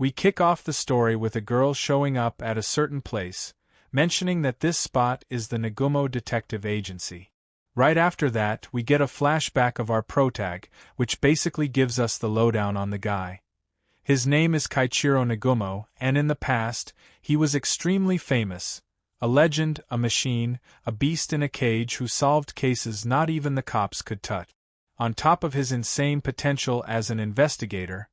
We kick off the story with a girl showing up at a certain place, mentioning that this spot is the Nagumo Detective Agency. Right after that, we get a flashback of our protag, which basically gives us the lowdown on the guy. His name is Keiichiro Nagumo, and in the past, he was extremely famous. A legend, a machine, a beast in a cage who solved cases not even the cops could touch. On top of his insane potential as an investigator,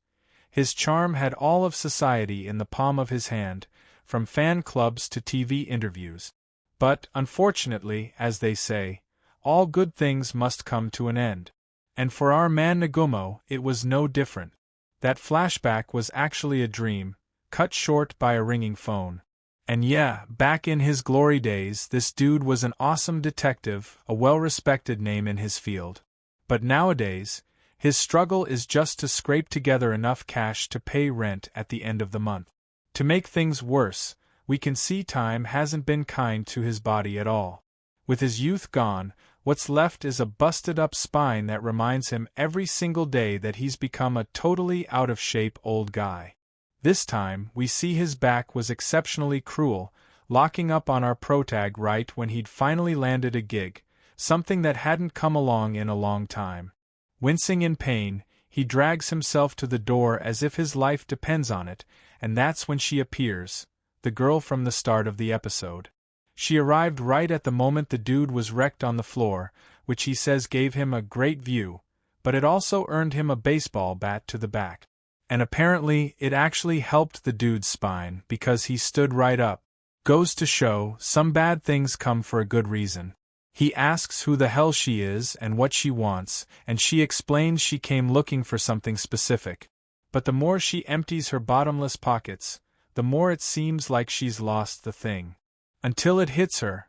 his charm had all of society in the palm of his hand, from fan clubs to TV interviews. But, unfortunately, as they say, all good things must come to an end. And for our man Nagumo, it was no different. That flashback was actually a dream, cut short by a ringing phone. And yeah, back in his glory days, this dude was an awesome detective, a well-respected name in his field. But nowadays, his struggle is just to scrape together enough cash to pay rent at the end of the month. To make things worse, we can see time hasn't been kind to his body at all. With his youth gone, what's left is a busted-up spine that reminds him every single day that he's become a totally out-of-shape old guy. This time, we see his back was exceptionally cruel, locking up on our protag right when he'd finally landed a gig, something that hadn't come along in a long time. Wincing in pain, he drags himself to the door as if his life depends on it, and that's when she appears, the girl from the start of the episode. She arrived right at the moment the dude was wrecked on the floor, which he says gave him a great view, but it also earned him a baseball bat to the back. And apparently, it actually helped the dude's spine because he stood right up. Goes to show, some bad things come for a good reason. He asks who the hell she is and what she wants, and she explains she came looking for something specific. But the more she empties her bottomless pockets, the more it seems like she's lost the thing. Until it hits her.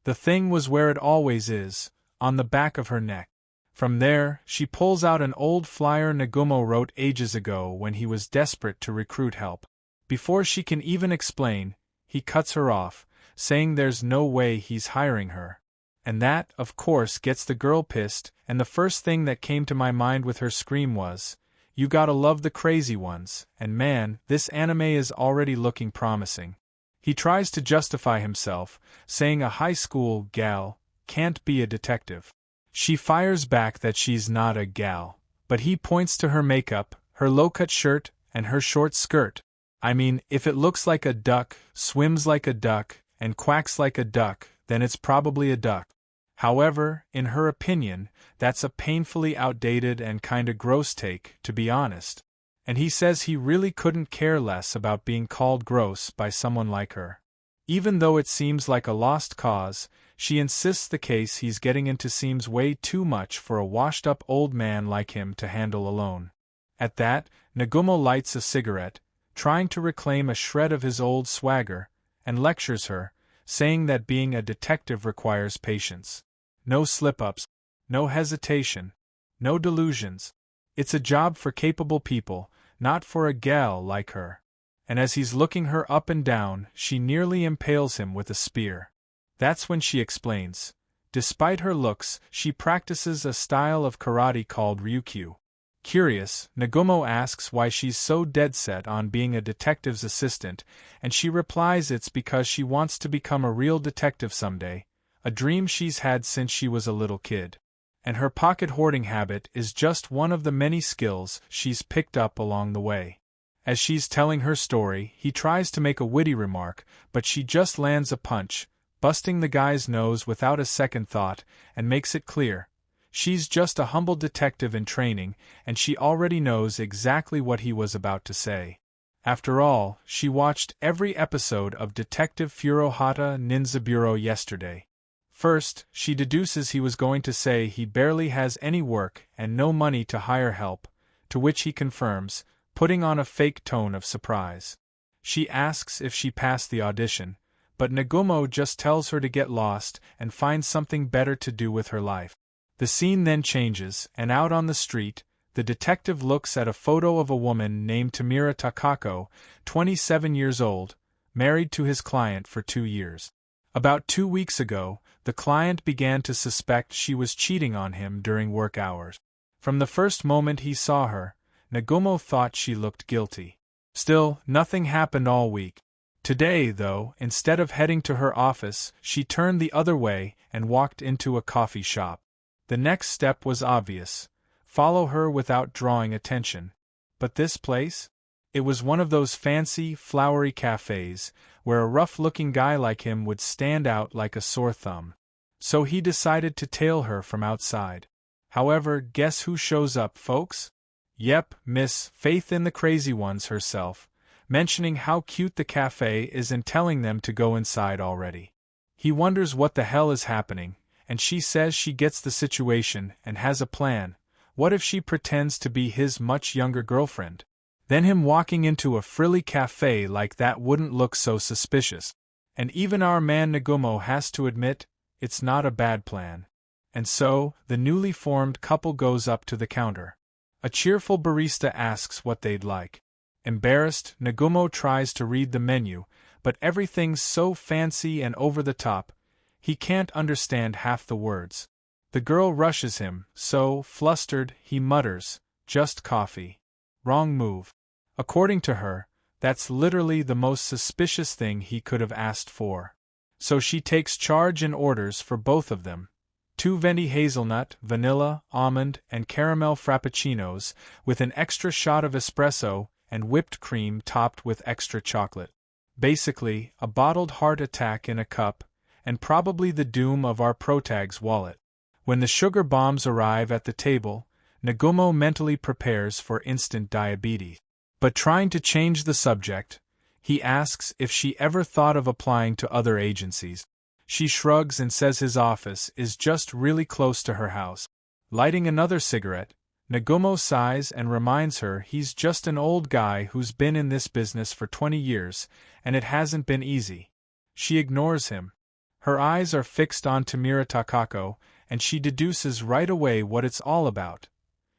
The thing was where it always is, on the back of her neck. From there, she pulls out an old flyer Nagumo wrote ages ago when he was desperate to recruit help. Before she can even explain, he cuts her off, saying there's no way he's hiring her. And that, of course, gets the girl pissed, and the first thing that came to my mind with her scream was, "You gotta love the crazy ones," and man, this anime is already looking promising. He tries to justify himself, saying a high school gal can't be a detective. She fires back that she's not a gal, but he points to her makeup, her low-cut shirt, and her short skirt. I mean, if it looks like a duck, swims like a duck, and quacks like a duck, then it's probably a duck. However, in her opinion, that's a painfully outdated and kinda gross take, to be honest. And he says he really couldn't care less about being called gross by someone like her. Even though it seems like a lost cause, she insists the case he's getting into seems way too much for a washed-up old man like him to handle alone. At that, Nagumo lights a cigarette, trying to reclaim a shred of his old swagger, and lectures her, saying that being a detective requires patience. No slip-ups, no hesitation, no delusions. It's a job for capable people, not for a gal like her. And as he's looking her up and down, she nearly impales him with a spear. That's when she explains. Despite her looks, she practices a style of karate called Ryukyu. Curious, Nagumo asks why she's so dead-set on being a detective's assistant, and she replies it's because she wants to become a real detective someday, a dream she's had since she was a little kid. And her pocket hoarding habit is just one of the many skills she's picked up along the way. As she's telling her story, he tries to make a witty remark, but she just lands a punch, busting the guy's nose without a second thought, and makes it clear. She's just a humble detective in training, and she already knows exactly what he was about to say. After all, she watched every episode of Detective Furuhata Ninja Bureau yesterday. First, she deduces he was going to say he barely has any work and no money to hire help, to which he confirms, putting on a fake tone of surprise. She asks if she passed the audition, but Nagumo just tells her to get lost and find something better to do with her life. The scene then changes, and out on the street, the detective looks at a photo of a woman named Tamira Takako, 27 years old, married to his client for 2 years. About 2 weeks ago, the client began to suspect she was cheating on him during work hours. From the first moment he saw her, Nagumo thought she looked guilty. Still, nothing happened all week. Today, though, instead of heading to her office, she turned the other way and walked into a coffee shop. The next step was obvious: follow her without drawing attention. But this place? It was one of those fancy, flowery cafes, where a rough-looking guy like him would stand out like a sore thumb. So he decided to tail her from outside. However, guess who shows up, folks? Yep, Miss Faith in the Crazy Ones herself, mentioning how cute the cafe is and telling them to go inside already. He wonders what the hell is happening, and she says she gets the situation and has a plan. What if she pretends to be his much younger girlfriend? Then him walking into a frilly cafe like that wouldn't look so suspicious. And even our man Nagumo has to admit, it's not a bad plan. And so, the newly formed couple goes up to the counter. A cheerful barista asks what they'd like. Embarrassed, Nagumo tries to read the menu, but everything's so fancy and over the top, he can't understand half the words. The girl rushes him, so, flustered, he mutters, "Just coffee." Wrong move. According to her, that's literally the most suspicious thing he could have asked for. So she takes charge and orders for both of them. 2 venti hazelnut, vanilla, almond, and caramel frappuccinos, with an extra shot of espresso and whipped cream topped with extra chocolate. Basically, a bottled heart attack in a cup, and probably the doom of our protag's wallet. When the sugar bombs arrive at the table, Nagumo mentally prepares for instant diabetes. But trying to change the subject, he asks if she ever thought of applying to other agencies. She shrugs and says his office is just really close to her house. Lighting another cigarette, Nagumo sighs and reminds her he's just an old guy who's been in this business for 20 years, and it hasn't been easy. She ignores him. Her eyes are fixed on Tamura Takako, and she deduces right away what it's all about.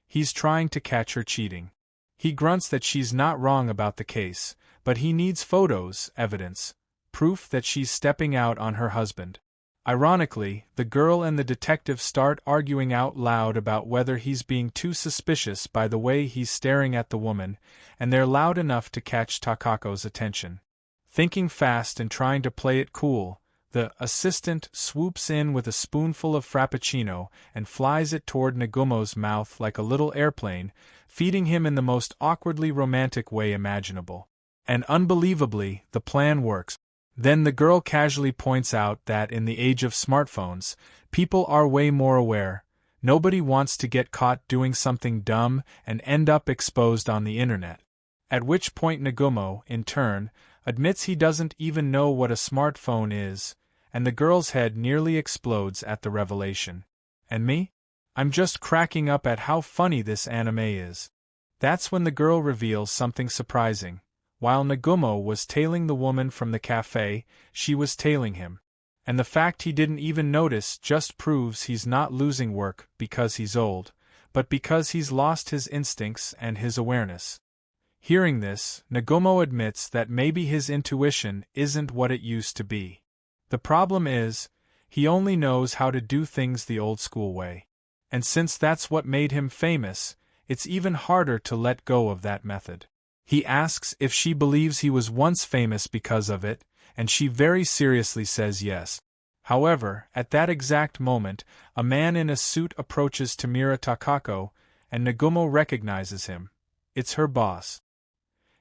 He's trying to catch her cheating. He grunts that she's not wrong about the case, but he needs photos, evidence, proof that she's stepping out on her husband. Ironically, the girl and the detective start arguing out loud about whether he's being too suspicious by the way he's staring at the woman, and they're loud enough to catch Takako's attention. Thinking fast and trying to play it cool, the assistant swoops in with a spoonful of frappuccino and flies it toward Nagumo's mouth like a little airplane, feeding him in the most awkwardly romantic way imaginable. And unbelievably, the plan works. Then the girl casually points out that in the age of smartphones, people are way more aware. Nobody wants to get caught doing something dumb and end up exposed on the internet. At which point Nagumo, in turn, admits he doesn't even know what a smartphone is, and the girl's head nearly explodes at the revelation. And me? I'm just cracking up at how funny this anime is. That's when the girl reveals something surprising. While Nagumo was tailing the woman from the cafe, she was tailing him. And the fact he didn't even notice just proves he's not losing work because he's old, but because he's lost his instincts and his awareness. Hearing this, Nagumo admits that maybe his intuition isn't what it used to be. The problem is, he only knows how to do things the old-school way. And since that's what made him famous, it's even harder to let go of that method. He asks if she believes he was once famous because of it, and she very seriously says yes. However, at that exact moment, a man in a suit approaches Tamura Takako, and Nagumo recognizes him. It's her boss.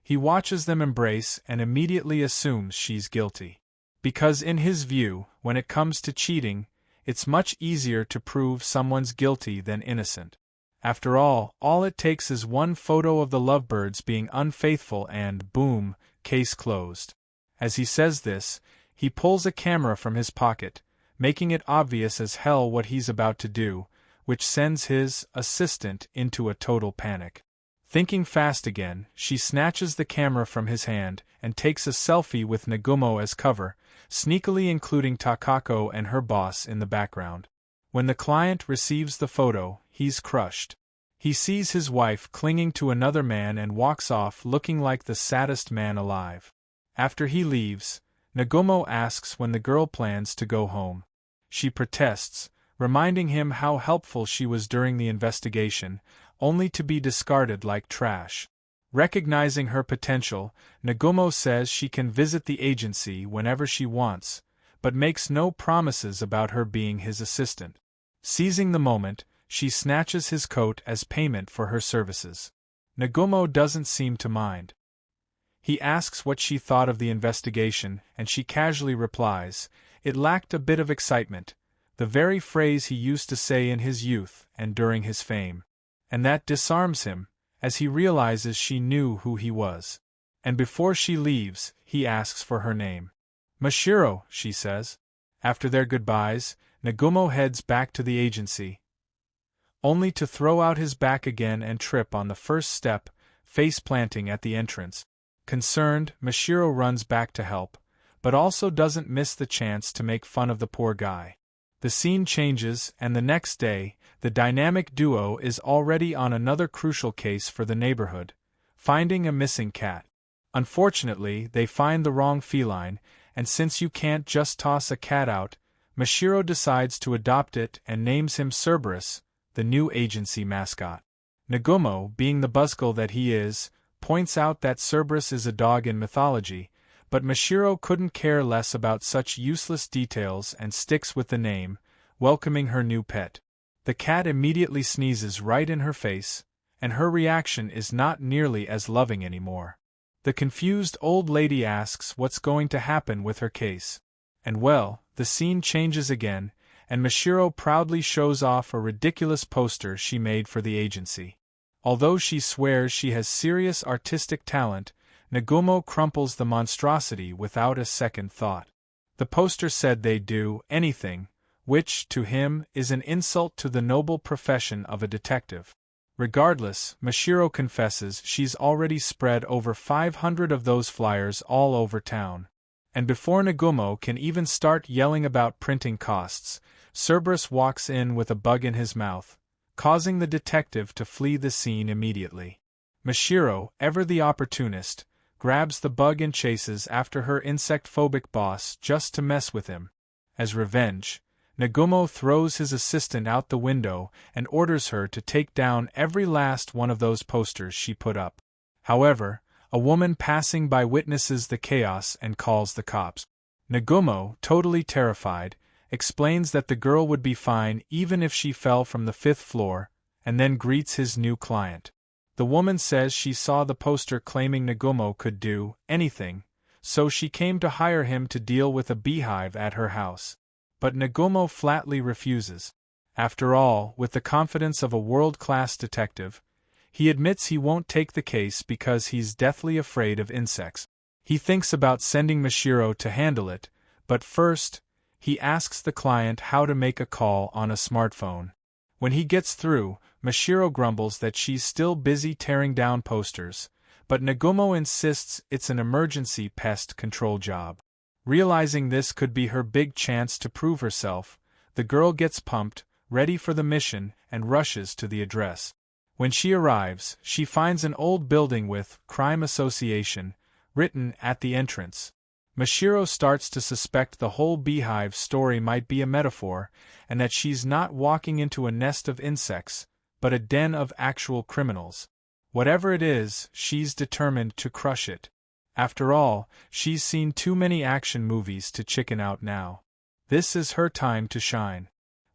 He watches them embrace and immediately assumes she's guilty. Because in his view, when it comes to cheating, it's much easier to prove someone's guilty than innocent. After all it takes is one photo of the lovebirds being unfaithful and, boom, case closed. As he says this, he pulls a camera from his pocket, making it obvious as hell what he's about to do, which sends his assistant into a total panic. Thinking fast again, she snatches the camera from his hand and takes a selfie with Nagumo as cover, sneakily including Takako and her boss in the background. When the client receives the photo, he's crushed. He sees his wife clinging to another man and walks off looking like the saddest man alive. After he leaves, Nagumo asks when the girl plans to go home. She protests, reminding him how helpful she was during the investigation, only to be discarded like trash. Recognizing her potential, Nagumo says she can visit the agency whenever she wants, but makes no promises about her being his assistant. Seizing the moment, she snatches his coat as payment for her services. Nagumo doesn't seem to mind. He asks what she thought of the investigation, and she casually replies, "It lacked a bit of excitement," the very phrase he used to say in his youth and during his fame. And that disarms him, as he realizes she knew who he was. And before she leaves, he asks for her name. "Mashiro," she says. After their goodbyes, Nagumo heads back to the agency, only to throw out his back again and trip on the first step, face-planting at the entrance. Concerned, Mashiro runs back to help, but also doesn't miss the chance to make fun of the poor guy. The scene changes, and the next day, the dynamic duo is already on another crucial case for the neighborhood, finding a missing cat. Unfortunately, they find the wrong feline, and since you can't just toss a cat out, Mashiro decides to adopt it and names him Cerberus, the new agency mascot. Nagumo, being the buzzkill that he is, points out that Cerberus is a dog in mythology, but Mashiro couldn't care less about such useless details and sticks with the name, welcoming her new pet. The cat immediately sneezes right in her face, and her reaction is not nearly as loving anymore. The confused old lady asks what's going to happen with her case. And well, the scene changes again, and Mashiro proudly shows off a ridiculous poster she made for the agency. Although she swears she has serious artistic talent, Nagumo crumples the monstrosity without a second thought. The poster said they'd do anything, which, to him, is an insult to the noble profession of a detective. Regardless, Mashiro confesses she's already spread over 500 of those flyers all over town. And before Nagumo can even start yelling about printing costs, Cerberus walks in with a bug in his mouth, causing the detective to flee the scene immediately. Mashiro, ever the opportunist, grabs the bug and chases after her insect-phobic boss just to mess with him. As revenge, Nagumo throws his assistant out the window and orders her to take down every last one of those posters she put up. However, a woman passing by witnesses the chaos and calls the cops. Nagumo, totally terrified, explains that the girl would be fine even if she fell from the 5th floor, and then greets his new client. The woman says she saw the poster claiming Nagumo could do anything, so she came to hire him to deal with a beehive at her house. But Nagumo flatly refuses. After all, with the confidence of a world-class detective, he admits he won't take the case because he's deathly afraid of insects. He thinks about sending Mashiro to handle it, but first, he asks the client how to make a call on a smartphone. When he gets through, Mashiro grumbles that she's still busy tearing down posters, but Nagumo insists it's an emergency pest control job. Realizing this could be her big chance to prove herself, the girl gets pumped, ready for the mission, and rushes to the address. When she arrives, she finds an old building with "Crime Association" written at the entrance. Mashiro starts to suspect the whole beehive story might be a metaphor, and that she's not walking into a nest of insects, but a den of actual criminals. Whatever it is, she's determined to crush it. After all, she's seen too many action movies to chicken out now. This is her time to shine.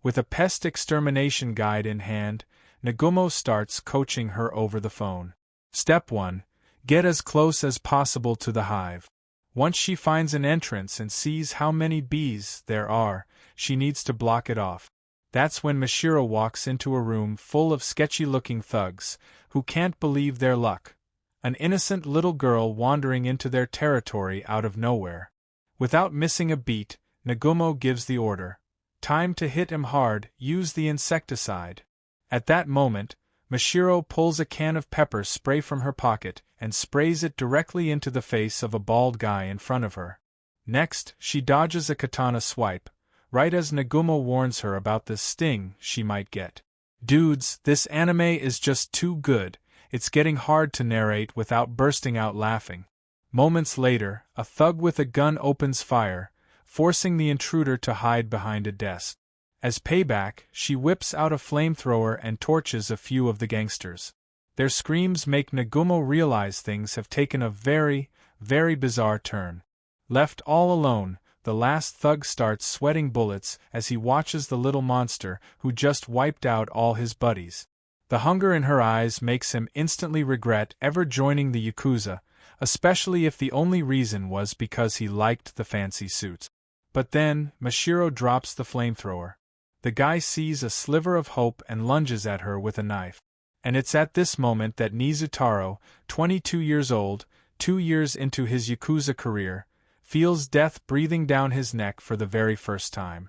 With a pest extermination guide in hand, Nagumo starts coaching her over the phone. Step 1. Get as close as possible to the hive. Once she finds an entrance and sees how many bees there are, she needs to block it off. That's when Mashiro walks into a room full of sketchy-looking thugs, who can't believe their luck. An innocent little girl wandering into their territory out of nowhere. Without missing a beat, Nagumo gives the order. Time to hit him hard, use the insecticide. At that moment, Mashiro pulls a can of pepper spray from her pocket and sprays it directly into the face of a bald guy in front of her. Next, she dodges a katana swipe, right as Nagumo warns her about the sting she might get. Dudes, this anime is just too good, it's getting hard to narrate without bursting out laughing. Moments later, a thug with a gun opens fire, forcing the intruder to hide behind a desk. As payback, she whips out a flamethrower and torches a few of the gangsters. Their screams make Nagumo realize things have taken a very, very bizarre turn. Left all alone, the last thug starts sweating bullets as he watches the little monster who just wiped out all his buddies. The hunger in her eyes makes him instantly regret ever joining the Yakuza, especially if the only reason was because he liked the fancy suits. But then, Mashiro drops the flamethrower. The guy sees a sliver of hope and lunges at her with a knife. And it's at this moment that Nizutaro, 22 years old, 2 years into his Yakuza career, feels death breathing down his neck for the very first time.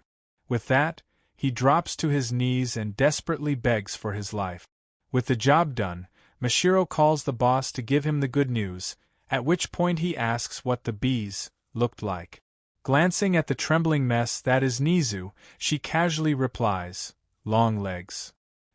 With that, he drops to his knees and desperately begs for his life. With the job done, Mashiro calls the boss to give him the good news, at which point he asks what the bees looked like. Glancing at the trembling mess that is Nizu, she casually replies, "Long legs."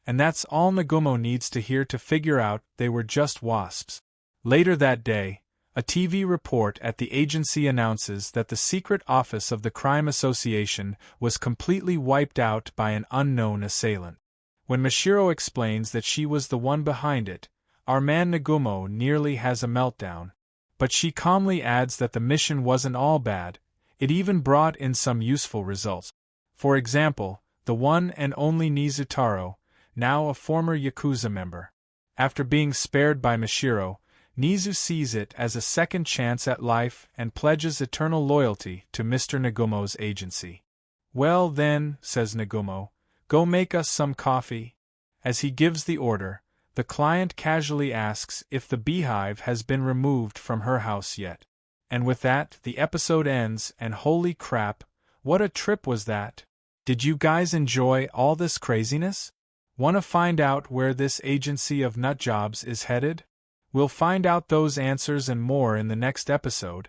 And that's all Nagumo needs to hear to figure out they were just wasps. Later that day, a TV report at the agency announces that the secret office of the Crime Association was completely wiped out by an unknown assailant. When Mashiro explains that she was the one behind it, our man Nagumo nearly has a meltdown. But she calmly adds that the mission wasn't all bad, it even brought in some useful results. For example, the one and only Nizutaro, now a former Yakuza member. After being spared by Mashiro, Nizu sees it as a second chance at life and pledges eternal loyalty to Mr. Nagumo's agency. "Well then," says Nagumo, "go make us some coffee." As he gives the order, the client casually asks if the beehive has been removed from her house yet. And with that, the episode ends, and holy crap, what a trip was that! Did you guys enjoy all this craziness? Want to find out where this agency of nutjobs is headed? We'll find out those answers and more in the next episode.